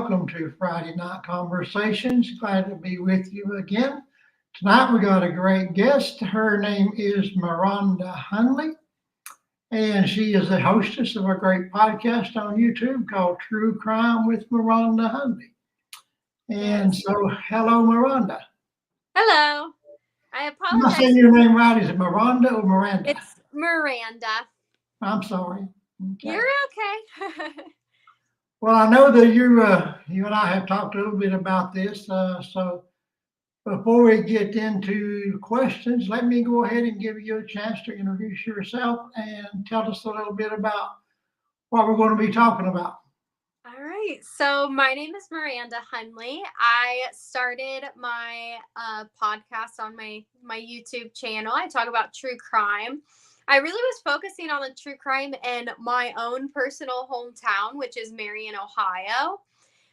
welcome to Friday Night Conversations. Glad to be with you again. Tonight we got a great guest. Her name is Miranda Hundley, and she is the hostess of a great podcast on YouTube called True Crime with Miranda Hundley. And Yes. so, hello, Miranda. Hello. I Am I apologize. saying your name right? Is it Miranda or Miranda? It's Miranda. I'm sorry. Okay. You're okay. Well, I know that you and I have talked a little bit about this. So before we get into questions, let me go ahead and give you a chance to introduce yourself and tell us a little bit about what we're going to be talking about. All right. So my name is Miranda Hundley. I started my podcast on my YouTube channel. I talk about true crime. I really was focusing on the true crime in my own personal hometown, which is Marion, Ohio.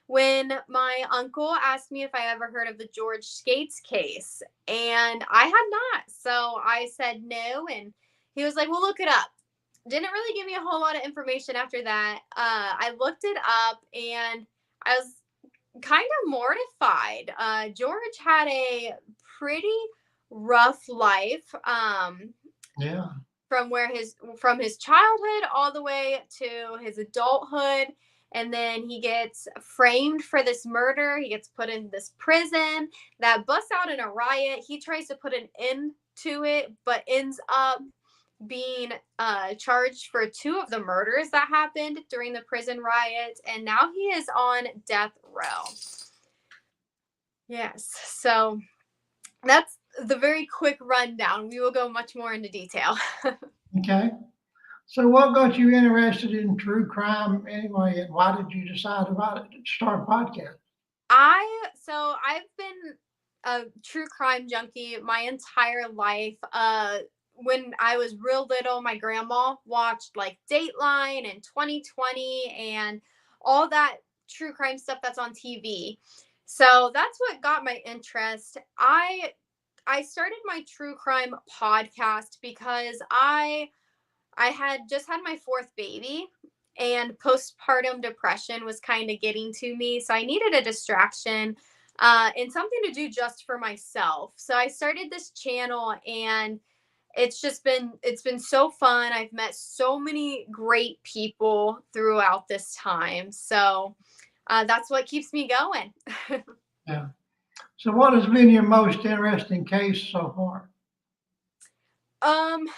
When my uncle asked me if I ever heard of the George Skates case, and I had not. So I said no, and he was like, well, look it up. Didn't really give me a whole lot of information after that. I looked it up, and I was kind of mortified. George had a pretty rough life. Yeah. From his childhood all the way to his adulthood, and then he gets framed for this murder. He gets put in this prison that busts out in a riot. He tries to put an end to it, but ends up being charged for two of the murders that happened during the prison riot, and now he is on death row. Yes, so that's the very quick rundown. We will go much more into detail. Okay. So what got you interested in true crime anyway, and why did you decide about it to start a podcast? I've been a true crime junkie my entire life. When I was real little, my grandma watched like Dateline and 2020 and all that true crime stuff that's on TV. So that's what got my interest. I started my true crime podcast because I had just had my fourth baby, and postpartum depression was kind of getting to me. So I needed a distraction and something to do just for myself. So I started this channel, and it's been so fun. I've met so many great people throughout this time. So that's what keeps me going. Yeah. So what has been your most interesting case so far? um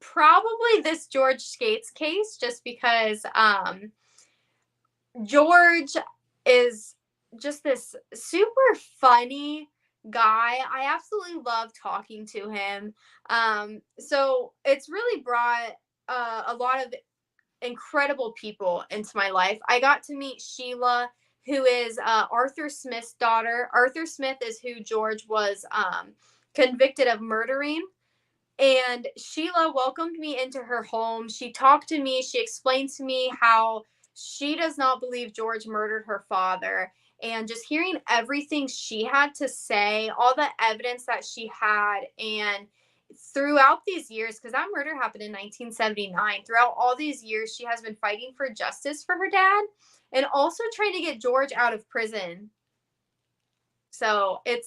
Probably this George Skates case, just because George is just this super funny guy. I absolutely love talking to him. So it's really brought a lot of incredible people into my life. I got to meet Sheila, who is Arthur Smith's daughter. Arthur Smith is who George was convicted of murdering. And Sheila welcomed me into her home. She talked to me. She explained to me how she does not believe George murdered her father. And just hearing everything she had to say, all the evidence that she had, and throughout these years, because that murder happened in 1979, throughout all these years, she has been fighting for justice for her dad and also trying to get George out of prison. So it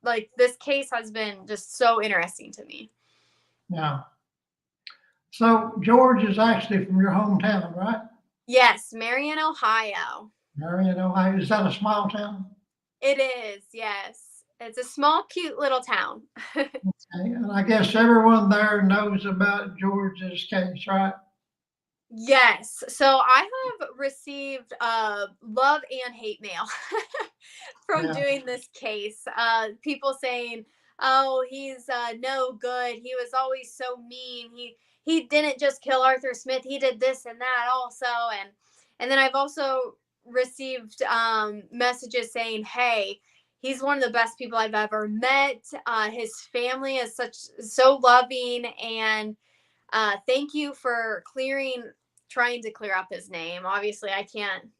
like this case has been just so interesting to me. Yeah. So George is actually from your hometown, right? Yes, Marion, Ohio. Marion, Ohio. Is that a small town? It is, yes. It's a small, cute little town. Okay. And I guess everyone there knows about George's case, right? Yes. So I have received love and hate mail from Yeah. doing this case. People saying, "Oh, he's no good. He was always so mean. He didn't just kill Arthur Smith. He did this and that also." And then I've also received messages saying, "Hey, he's one of the best people I've ever met. His family is so loving, and thank you for trying to clear up his name. Obviously, I can't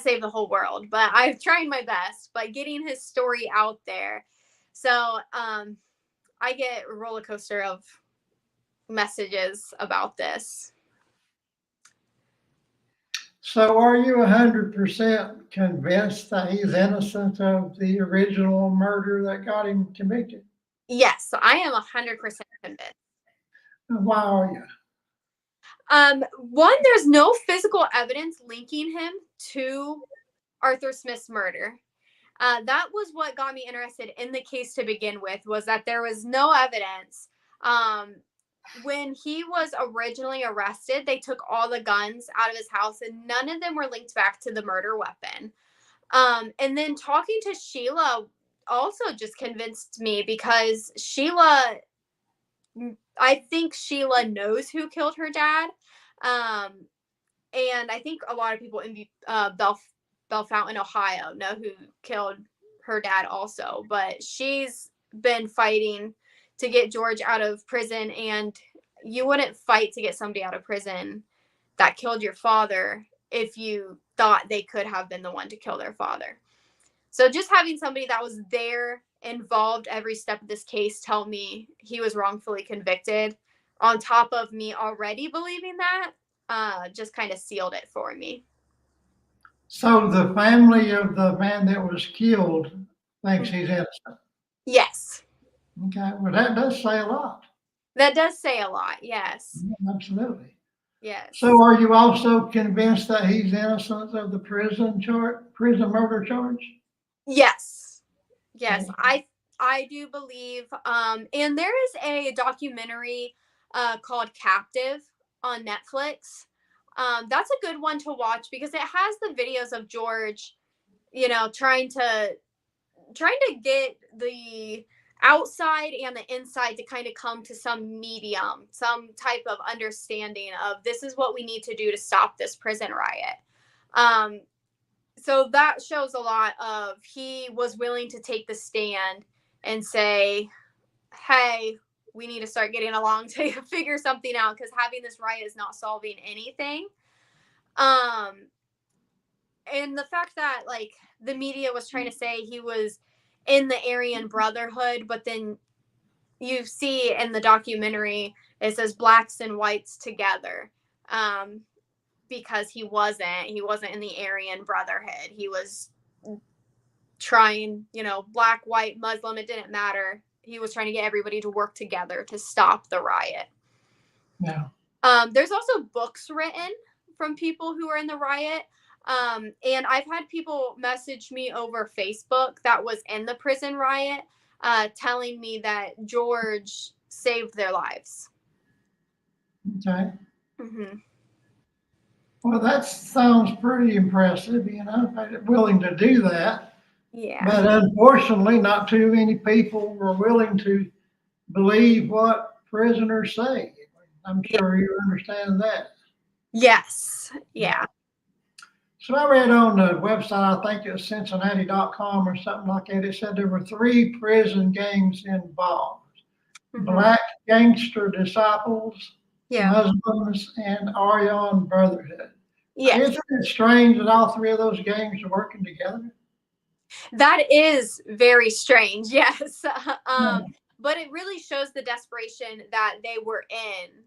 save the whole world, but I've tried my best by getting his story out there." So I get a roller coaster of messages about this. So are you 100% convinced that he's innocent of the original murder that got him convicted? Yes, I am 100% convinced. Why are you? One, there's no physical evidence linking him to Arthur Smith's murder. That was what got me interested in the case to begin with, was that there was no evidence. When he was originally arrested, they took all the guns out of his house and none of them were linked back to the murder weapon. And then talking to Sheila also just convinced me, because I think Sheila knows who killed her dad. And I think a lot of people in Bellefontaine, Ohio, know who killed her dad also. But she's been fighting to get George out of prison, and you wouldn't fight to get somebody out of prison that killed your father if you thought they could have been the one to kill their father. So just having somebody that was there, involved every step of this case, tell me he was wrongfully convicted, on top of me already believing that, just kind of sealed it for me. So the family of the man that was killed thinks he's innocent. Yes. Okay, well, that does say a lot. That does say a lot. Yes. Yeah, absolutely. Yes. So are you also convinced that he's innocent of the prison murder charge? Yes. Yes. I do believe. And there is a documentary called Captive on Netflix. That's a good one to watch because it has the videos of George, trying to get the outside and the inside to kind of come to some medium, some type of understanding of this is what we need to do to stop this prison riot. So that shows a lot of, he was willing to take the stand and say, hey, we need to start getting along to figure something out, because having this riot is not solving anything. And the fact that, like, the media was trying to say he was in the Aryan Brotherhood, but then you see in the documentary it says blacks and whites together, because he wasn't in the Aryan Brotherhood. He was trying, black, white, Muslim, it didn't matter. He was trying to get everybody to work together to stop the riot. Yeah. There's also books written from people who were in the riot. And I've had people message me over Facebook that was in the prison riot, telling me that George saved their lives. Okay. Mm-hmm. Well, that sounds pretty impressive, willing to do that. Yeah. But unfortunately, not too many people were willing to believe what prisoners say. I'm sure you understand that. Yes. Yeah. So I read on the website, I think it was Cincinnati.com or something like that, it said there were 3 prison gangs involved. Mm-hmm. Black Gangster Disciples, Yeah. Muslims, and Aryan Brotherhood. Yeah. Isn't it strange that all 3 of those gangs are working together? That is very strange. Yes. But it really shows the desperation that they were in.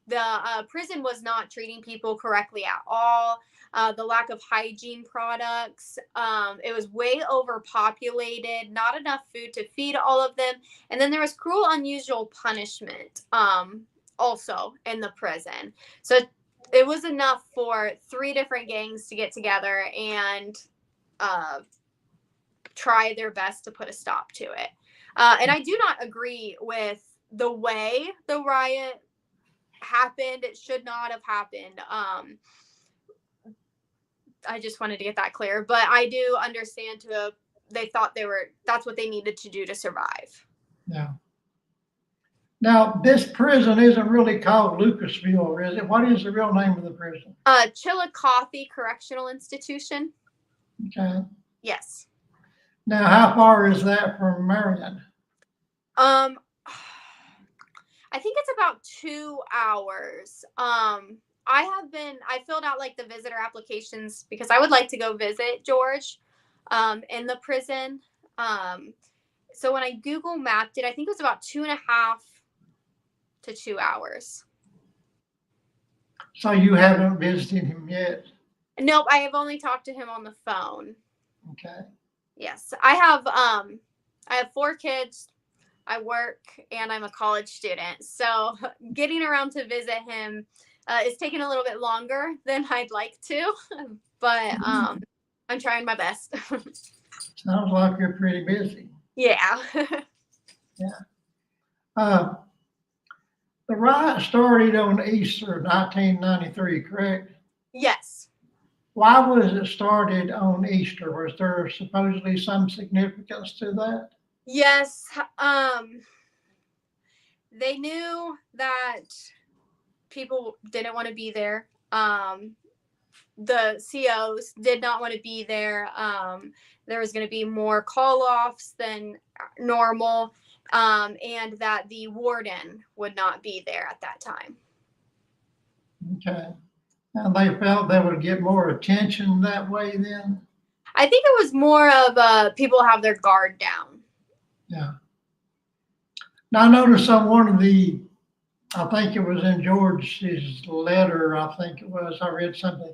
The prison was not treating people correctly at all. The lack of hygiene products. It was way overpopulated, not enough food to feed all of them. And then there was cruel, unusual punishment also in the prison. So it was enough for 3 different gangs to get together and try their best to put a stop to it. And I do not agree with the way the riot happened. It should not have happened. I just wanted to get that clear, but I do understand they thought that's what they needed to do to survive. Yeah. Now, this prison isn't really called Lucasville, is it? What is the real name of the prison? Chillicothe Correctional Institution. Okay. Yes. Now, how far is that from Marion? I think it's about 2 hours. I filled out like the visitor applications because I would like to go visit George in the prison. So when I Google mapped it, I think it was about 2.5 to 2 hours. So you haven't visited him yet? Nope, I have only talked to him on the phone. Okay. Yes, I have 4 kids. I work and I'm a college student. So getting around to visit him is taking a little bit longer than I'd like to, but I'm trying my best. Sounds like you're pretty busy. Yeah. Uh, the riot started on Easter 1993, correct? Yes. Why was it started on Easter? Was there supposedly some significance to that? Yes. They knew that people didn't want to be there. The COs did not want to be there. There was going to be more call offs than normal, and that the warden would not be there at that time. Okay. And they felt they would get more attention that way then? I think it was more of people have their guard down. Yeah. Now I noticed on one of the, I think it was in George's letter, I think it was, I read something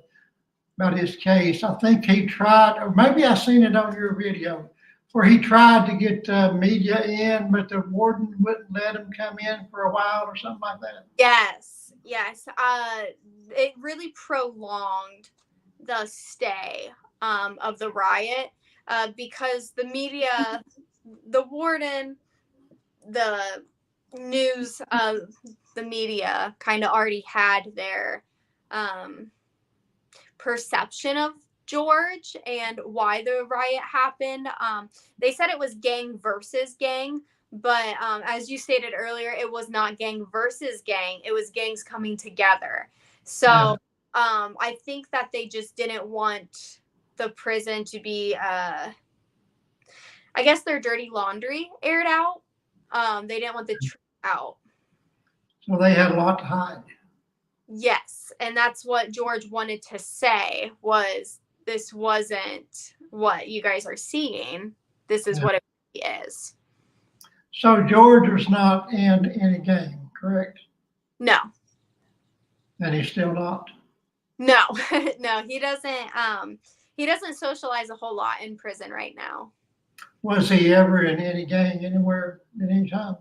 about his case. I think he tried, or maybe I seen it on your video, where he tried to get media in, but the warden wouldn't let him come in for a while or something like that. Yes, yes. It really prolonged the stay of the riot because the media, the warden, the news, the media kind of already had their perception of George and why the riot happened. They said it was gang versus gang, but as you stated earlier, it was not gang versus gang. It was gangs coming together. So Yeah. I think that they just didn't want the prison to be, I guess, their dirty laundry aired out. They didn't want the truth out. So they had a lot to hide. Yes, and that's what George wanted to say was this wasn't what you guys are seeing. This is Yeah. what it is. So George was not in any gang, correct? No. And he's still not? No. No, he doesn't socialize a whole lot in prison right now. Was he ever in any gang anywhere at any time?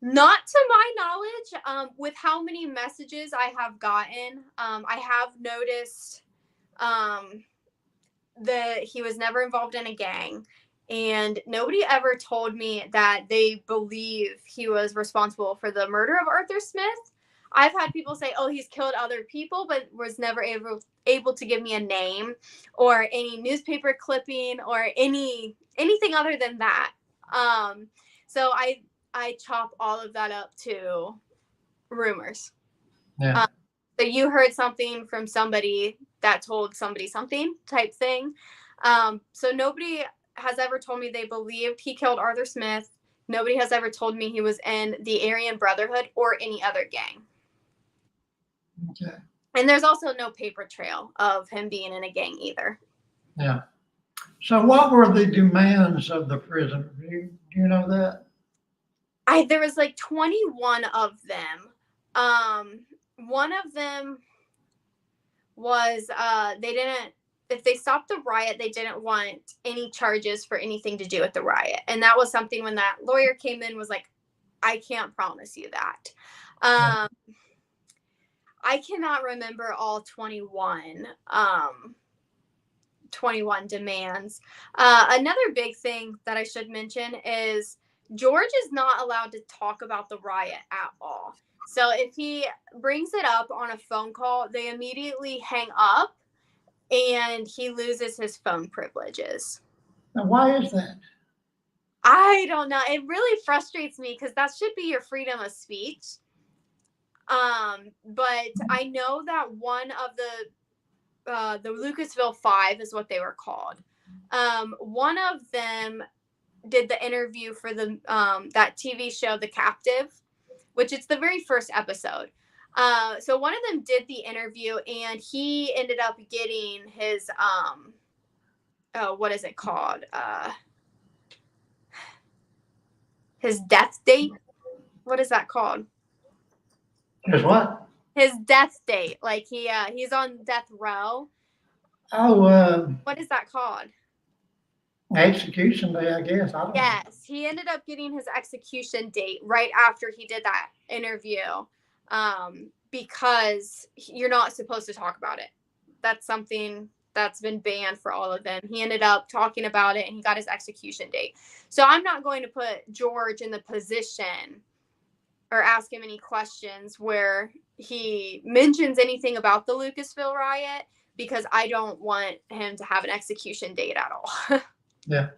Not to my knowledge. With how many messages I have gotten, I have noticed that he was never involved in a gang, and nobody ever told me that they believe he was responsible for the murder of Arthur Smith. I've had people say, oh, he's killed other people, but was never able to give me a name or any newspaper clipping or anything other than that. So I chop all of that up to rumors. Yeah. So you heard something from somebody that told somebody something type thing. So nobody has ever told me they believed he killed Arthur Smith. Nobody has ever told me he was in the Aryan Brotherhood or any other gang. Okay. And there's also no paper trail of him being in a gang either. Yeah. So what were the demands of the prisoner? Do you know that? There was like 21 of them. One of them was if they stopped the riot, they didn't want any charges for anything to do with the riot. And that was something when that lawyer came in was like, I can't promise you that. I cannot remember all 21 demands. Another big thing that I should mention is George is not allowed to talk about the riot at all. So if he brings it up on a phone call, they immediately hang up and he loses his phone privileges. Now, why is that? I don't know. It really frustrates me because that should be your freedom of speech. But I know that one of the Lucasville Five is what they were called. One of them did the interview for the that TV show, The Captive, which it's the very first episode. So one of them did the interview, and he ended up getting his what is it called? His death date. What is that called? His what? His death date. Like he's on death row. Oh, What is that called? execution day, I guess. I don't know. Yes, he ended up getting his execution date right after he did that interview, because you're not supposed to talk about it. That's something that's been banned for all of them. He ended up talking about it and he got his execution date. So I'm not going to put George in the position or ask him any questions where he mentions anything about the Lucasville riot because I don't want him to have an execution date at all. Yeah.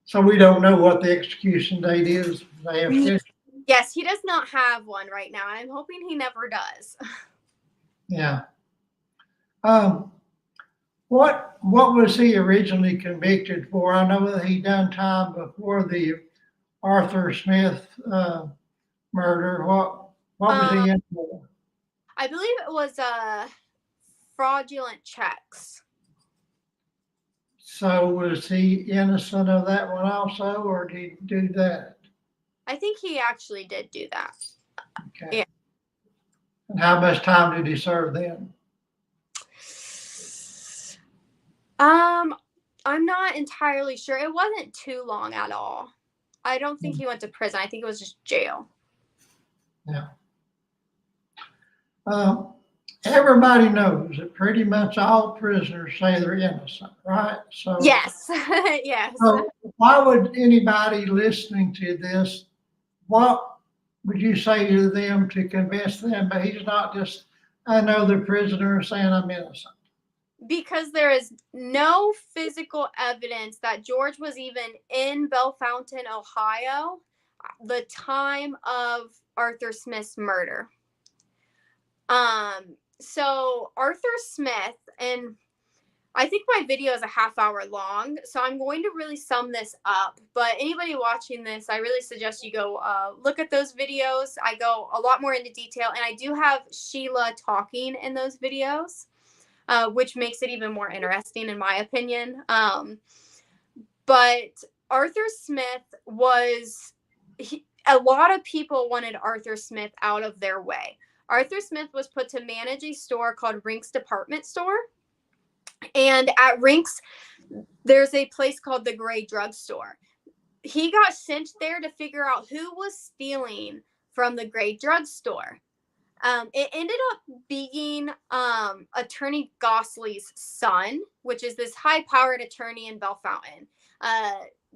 So we don't know what the execution date is. They have scheduled. Yes, he does not have one right now, and I'm hoping he never does. Yeah. What was he originally convicted for? I know that he done time before the Arthur Smith murder. What was he in for? I believe it was fraudulent checks. So was he innocent of that one also, or did he do that? I think he actually did do that. Okay. Yeah. And how much time did he serve then? I'm not entirely sure. It wasn't too long at all. I don't think he went to prison. I think it was just jail. Yeah. Everybody knows that pretty much all prisoners say they're innocent, right? So yes, yes. So why would anybody listening to this, what would you say to them to convince them? But he's not just another prisoner saying I'm innocent. Because there is no physical evidence that George was even in Bellefontaine, Ohio, the time of Arthur Smith's murder. So Arthur Smith, and I think my video is a half hour long, so I'm going to really sum this up. But anybody watching this, I really suggest you go look at those videos. I go a lot more into detail, and I do have Sheila talking in those videos, which makes it even more interesting, in my opinion. But Arthur Smith was, a lot of people wanted Arthur Smith out of their way. Arthur Smith was put to manage a store called Rink's Department Store. And at Rink's, there's a place called the Gray Drug Store. He got sent there to figure out who was stealing from the Gray Drug Store. It ended up being Attorney Gosley's son, which is this high-powered attorney in Bellefontaine.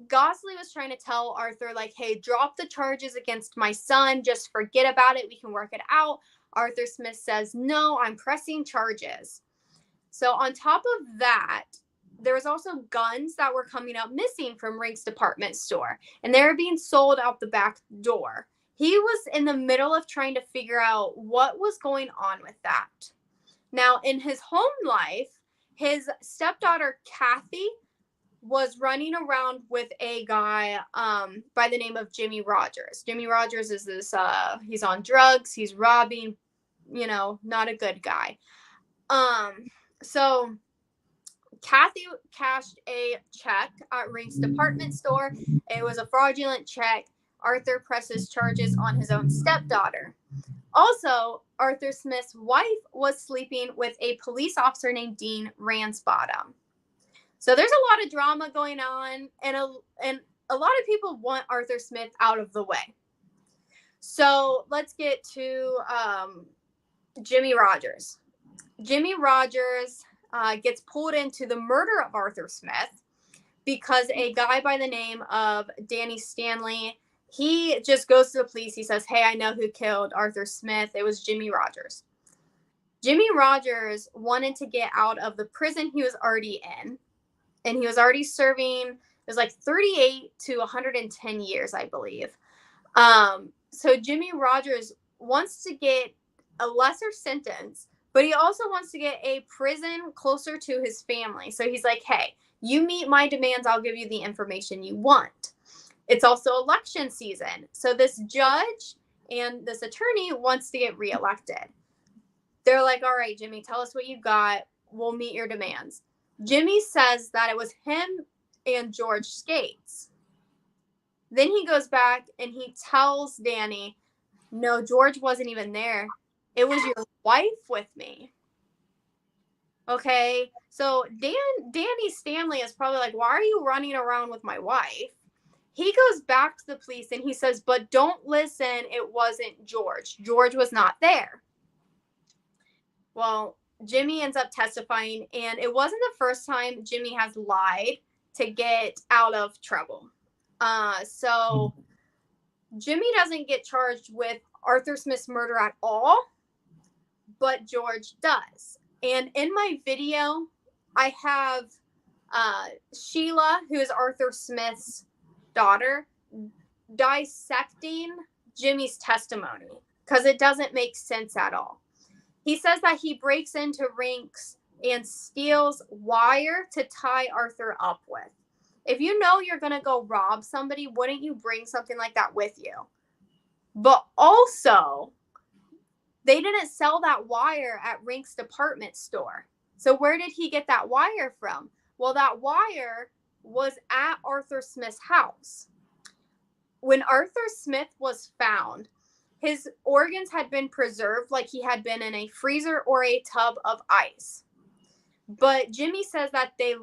Gosley was trying to tell Arthur, like, hey, drop the charges against my son. Just forget about it. We can work it out. Arthur Smith says, no, I'm pressing charges. So on top of that, there was also guns that were coming up missing from Rink's department store, and they were being sold out the back door. He was in the middle of trying to figure out what was going on with that. Now, in his home life, his stepdaughter, Kathy, was running around with a guy by the name of Jimmy Rogers. Jimmy Rogers is this, he's on drugs, he's robbing, not a good guy. So Kathy cashed a check at Rink's department store. It was a fraudulent check. Arthur presses charges on his own stepdaughter. Also, Arthur Smith's wife was sleeping with a police officer named Dean Ransbottom. So there's a lot of drama going on, and a lot of people want Arthur Smith out of the way. So let's get to Jimmy Rogers. Jimmy Rogers gets pulled into the murder of Arthur Smith because a guy by the name of Danny Stanley, he just goes to the police. He says, hey, I know who killed Arthur Smith. It was Jimmy Rogers. Jimmy Rogers wanted to get out of the prison he was already in, and he was already serving, it was like 38 to 110 years, I believe. So Jimmy Rogers wants to get a lesser sentence, but he also wants to get a prison closer to his family. So he's like, hey, you meet my demands, I'll give you the information you want. It's also election season. So this judge and this attorney wants to get reelected. They're like, all right, Jimmy, tell us what you got. We'll meet your demands. Jimmy says that it was him and George Skates. Then he goes back and he tells Danny, no, George wasn't even there. It was your wife with me. Okay, so Danny Stanley is probably like, why are you running around with my wife? He goes back to the police and he says, but don't listen, it wasn't George. George was not there. Well, Jimmy ends up testifying, and it wasn't the first time Jimmy has lied to get out of trouble. So Jimmy doesn't get charged with Arthur Smith's murder at all, but George does. And in my video, I have Sheila, who is Arthur Smith's daughter, dissecting Jimmy's testimony because it doesn't make sense at all. He says that he breaks into Rinks and steals wire to tie Arthur up with. If you know you're going to go rob somebody, wouldn't you bring something like that with you? But also, they didn't sell that wire at Rinks' department store. So where did he get that wire from? Well, that wire was at Arthur Smith's house. When Arthur Smith was found, his organs had been preserved like he had been in a freezer or a tub of ice. But Jimmy says that they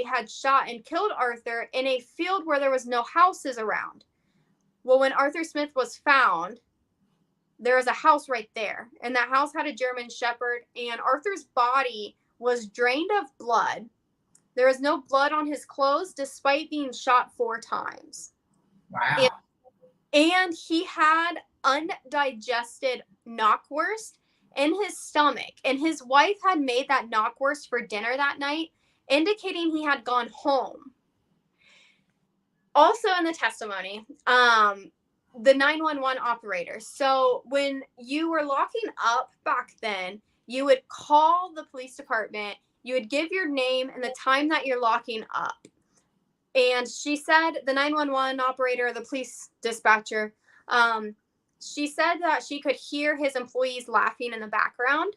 had shot and killed Arthur in a field where there was no houses around. Well, when Arthur Smith was found, there was a house right there, and that house had a German Shepherd, and Arthur's body was drained of blood. There was no blood on his clothes despite being shot 4 times. Wow. And he had undigested knockwurst in his stomach, and his wife had made that knockwurst for dinner that night, indicating he had gone home. Also in the testimony, the 911 operator. So when you were locking up back then, you would call the police department, you would give your name and the time that you're locking up. And she said, the 911 operator, the police dispatcher, she said that she could hear his employees laughing in the background.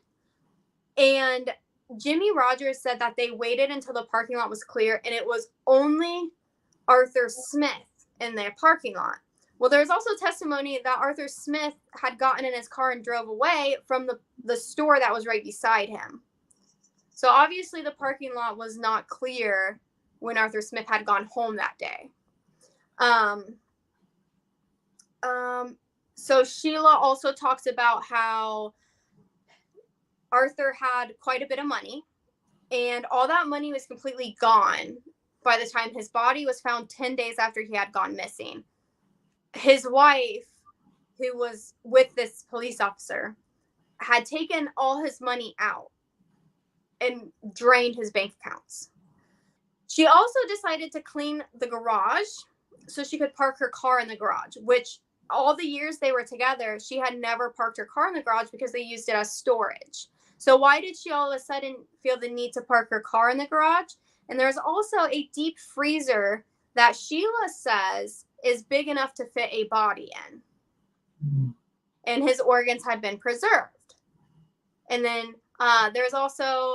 And Jimmy Rogers said that they waited until the parking lot was clear, and it was only Arthur Smith in their parking lot. Well, there's also testimony that Arthur Smith had gotten in his car and drove away from the store that was right beside him. So obviously the parking lot was not clear when Arthur Smith had gone home that day. So Sheila also talks about how Arthur had quite a bit of money, and all that money was completely gone by the time his body was found 10 days after he had gone missing. His wife, who was with this police officer, had taken all his money out and drained his bank accounts. She also decided to clean the garage so she could park her car in the garage, which all the years they were together, she had never parked her car in the garage because they used it as storage. So why did she all of a sudden feel the need to park her car in the garage? And there's also a deep freezer that Sheila says is big enough to fit a body in. And his organs had been preserved. And then there's also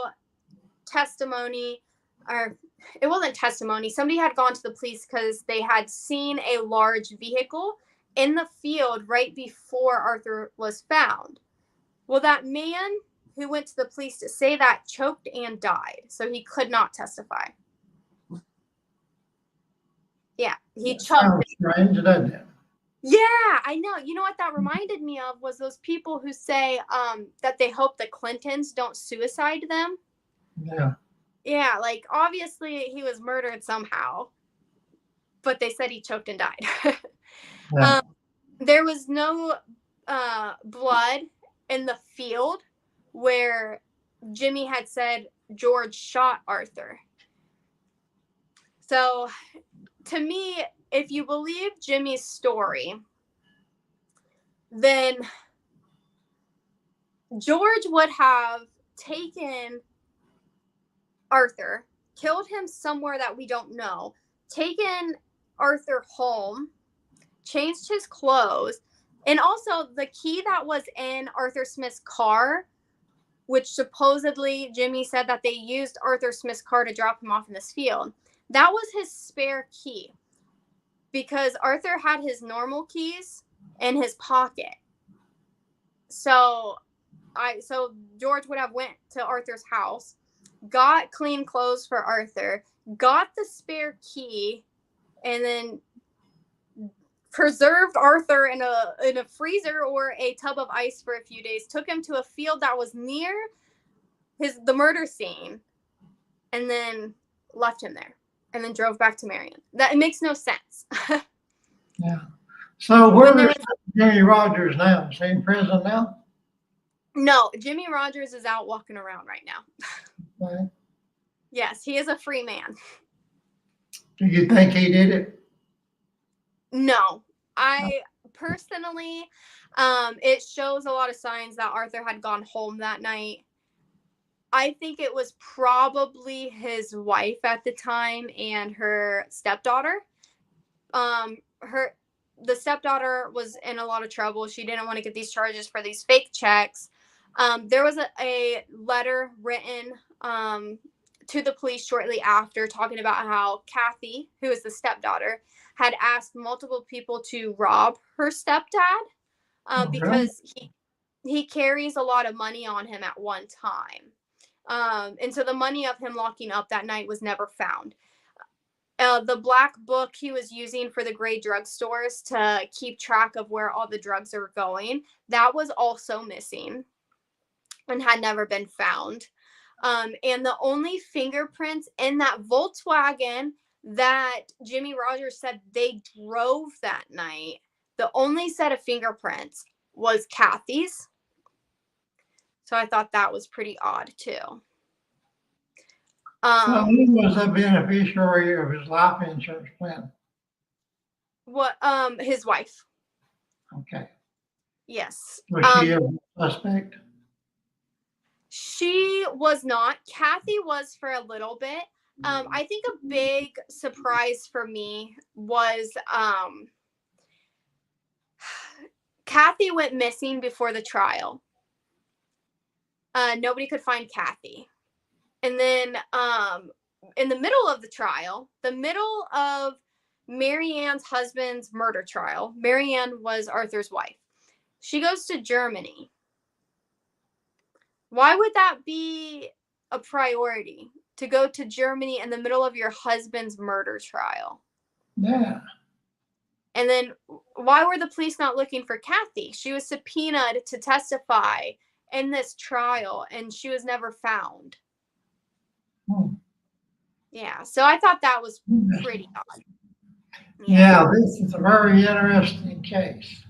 testimony, or it wasn't testimony. Somebody had gone to the police because they had seen a large vehicle in the field right before Arthur was found. Well, that man who went to the police to say that choked and died, so he could not testify. Yeah, he choked. Sounds strange, doesn't it? Yeah, I know. You know what that reminded me of was those people who say that they hope the Clintons don't suicide them. Yeah. Yeah, like obviously he was murdered somehow, but they said he choked and died. Yeah. There was no blood in the field where Jimmy had said George shot Arthur. So to me, if you believe Jimmy's story, then George would have taken Arthur, killed him somewhere that we don't know, taken Arthur home, changed his clothes, and also the key that was in Arthur Smith's car, which supposedly Jimmy said that they used Arthur Smith's car to drop him off in this field, that was his spare key, because Arthur had his normal keys in his pocket. So George would have went to Arthur's house, got clean clothes for Arthur, got the spare key, and then preserved Arthur in a freezer or a tub of ice for a few days, took him to a field that was near the murder scene, and then left him there, and then drove back to Marion. That, it makes no sense. Yeah. So When there where is was Jimmy Rogers now? Is he in prison now? no, Jimmy Rogers is out walking around right now. Okay. Yes, he is a free man. Do you think he did it? No, I personally, it shows a lot of signs that Arthur had gone home that night. I think it was probably his wife at the time and her stepdaughter. The stepdaughter was in a lot of trouble. She didn't want to get these charges for these fake checks. There was a letter written to the police shortly after talking about how Kathy, who is the stepdaughter, had asked multiple people to rob her stepdad Oh, really? because he carries a lot of money on him at one time. And so the money of him locking up that night was never found. The black book he was using for the gray drugstores to keep track of where all the drugs are going, that was also missing and had never been found. And the only fingerprints in that Volkswagen that Jimmy Rogers said they drove that night, the only set of fingerprints was Kathy's. So I thought that was pretty odd too. So he was a beneficiary of his life insurance plan. What? His wife. Okay. Yes. Was she a suspect? She was not. Kathy was for a little bit. I think a big surprise for me was Kathy went missing before the trial. Nobody could find Kathy. And then in the middle of the trial, the middle of Marianne's husband's murder trial, Marianne was Arthur's wife. She goes to Germany. Why would that be a priority to go to Germany in the middle of your husband's murder trial? Yeah. And then why were the police not looking for Kathy? She was subpoenaed to testify in this trial and she was never found. Yeah, so I thought that was pretty odd. Yeah, this is a very interesting case.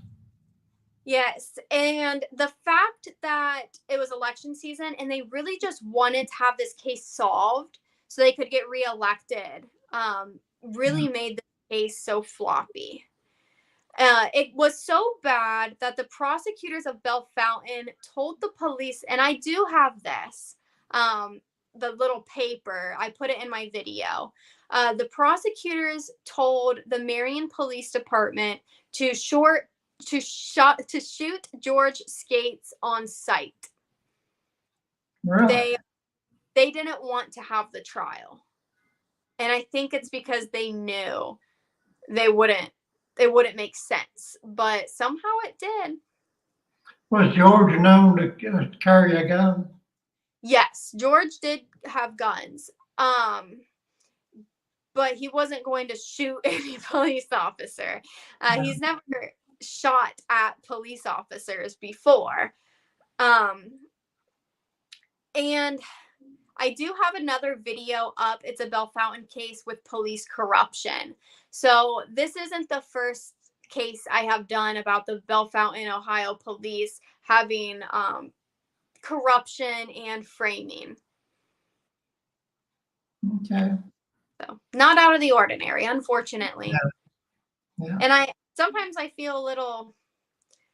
Yes, and the fact that it was election season and they really just wanted to have this case solved so they could get reelected really made the case so floppy. It was so bad that the prosecutors of Bellefontaine told the police, and I do have this, the little paper, I put it in my video. The prosecutors told the Marion Police Department to shoot George Skates on sight. Really? They didn't want to have the trial. And I think it's because they knew it wouldn't make sense, but somehow it did. Was George known to carry a gun? Yes, George did have guns. But he wasn't going to shoot any police officer. He's never shot at police officers before. And I do have another video up. It's a Bellefontaine case with police corruption. So this isn't the first case I have done about the Bellefontaine, Ohio police having corruption and framing. Okay. So not out of the ordinary, unfortunately. Yeah. And sometimes I feel a little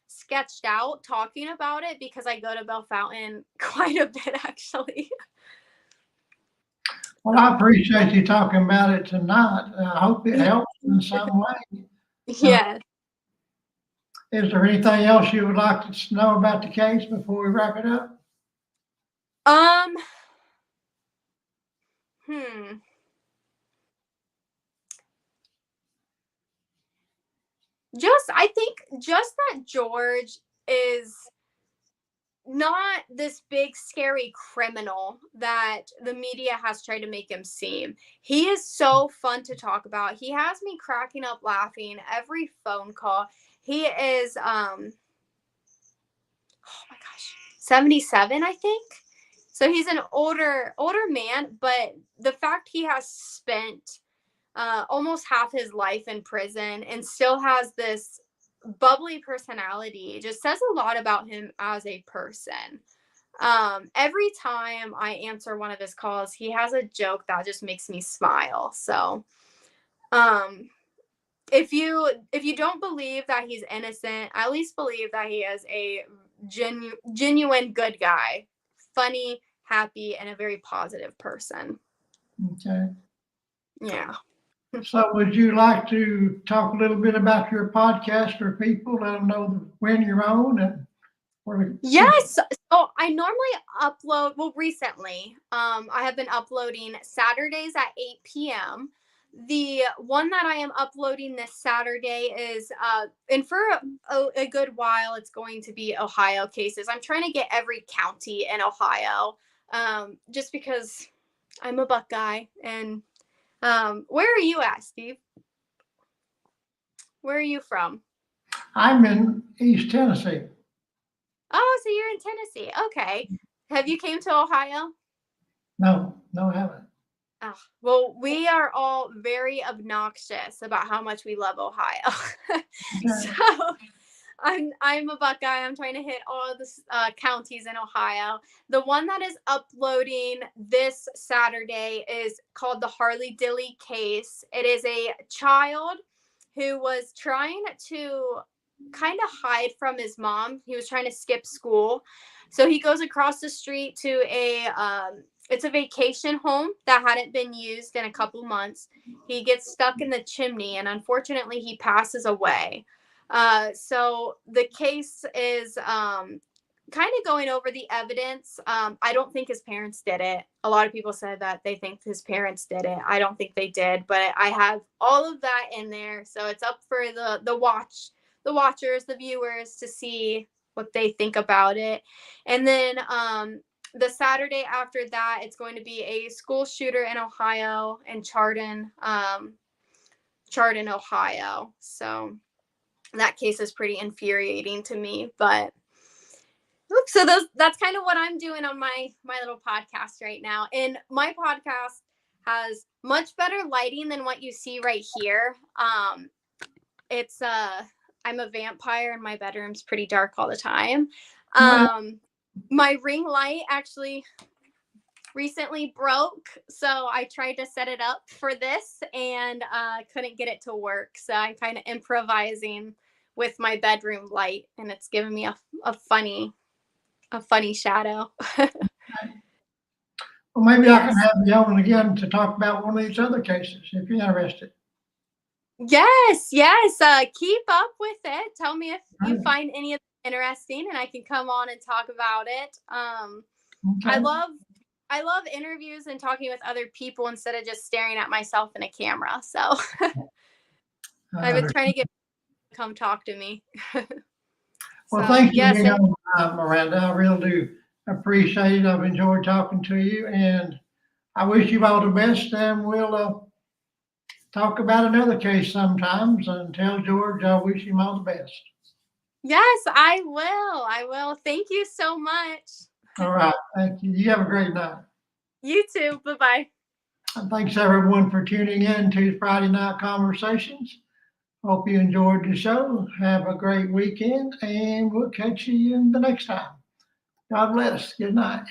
sketched out talking about it because I go to Bellefontaine quite a bit, actually. Well, I appreciate you talking about it tonight. I hope it helps in some way. Yeah. Is there anything else you would like to know about the case before we wrap it up? I think just that George is not this big scary criminal that the media has tried to make him seem. He is so fun to talk about. He has me cracking up laughing every phone call. He is oh my gosh, 77, I think. So he's an older man, but the fact he has spent almost half his life in prison and still has this bubbly personality just says a lot about him as a person. Every time I answer one of his calls, he has a joke that just makes me smile. So, if you don't believe that he's innocent, at least believe that he is a genuine good guy, funny, happy, and a very positive person. Okay. Yeah. So would you like to talk a little bit about your podcast for people, let them know when you're on and where? Yes. So I normally upload, well, recently, I have been uploading Saturdays at 8 p.m. The one that I am uploading this Saturday is, and for a good while, it's going to be Ohio cases. I'm trying to get every county in Ohio, just because I'm a Buckeye. And where are you at, Steve? Where are you from? I'm in East Tennessee. Oh, so you're in Tennessee. Okay. Have you came to Ohio? No, I haven't. Oh, well, we are all very obnoxious about how much we love Ohio. Okay. So I'm a Buckeye. I'm trying to hit all of the counties in Ohio. The one that is uploading this Saturday is called the Harley Dilly case. It is a child who was trying to kind of hide from his mom. He was trying to skip school. So he goes across the street to it's a vacation home that hadn't been used in a couple months. He gets stuck in the chimney and unfortunately he passes away. So the case is kind of going over the evidence. I don't think his parents did it. A lot of people said that they think his parents did it. I don't think they did, but I have all of that in there. So it's up for the watchers, the viewers to see what they think about it. And then the Saturday after that, it's going to be a school shooter in Ohio in Chardon, Ohio. So that case is pretty infuriating to me, but so that's kind of what I'm doing on my little podcast right now. And my podcast has much better lighting than what you see right here. It's I'm a vampire and my bedroom's pretty dark all the time. My ring light actually recently broke, so I tried to set it up for this and couldn't get it to work. So I'm kind of improvising with my bedroom light, and it's giving me a funny shadow. Well, maybe I can have you on again to talk about one of these other cases if you're interested. Yes. Keep up with it. Tell me if you find any of it interesting, and I can come on and talk about it. Okay. I love interviews and talking with other people instead of just staring at myself in a camera. So I've been trying to get people to come talk to me. Well, thank you again, Miranda. I really do appreciate it. I've enjoyed talking to you, and I wish you all the best, and we'll talk about another case sometimes. And tell George I wish him all the best. Yes, I will. Thank you so much. All right. Thank you. You have a great night. You too. Bye-bye. And thanks everyone for tuning in to Friday Night Conversations. Hope you enjoyed the show. Have a great weekend, and we'll catch you in the next time. God bless. Good night.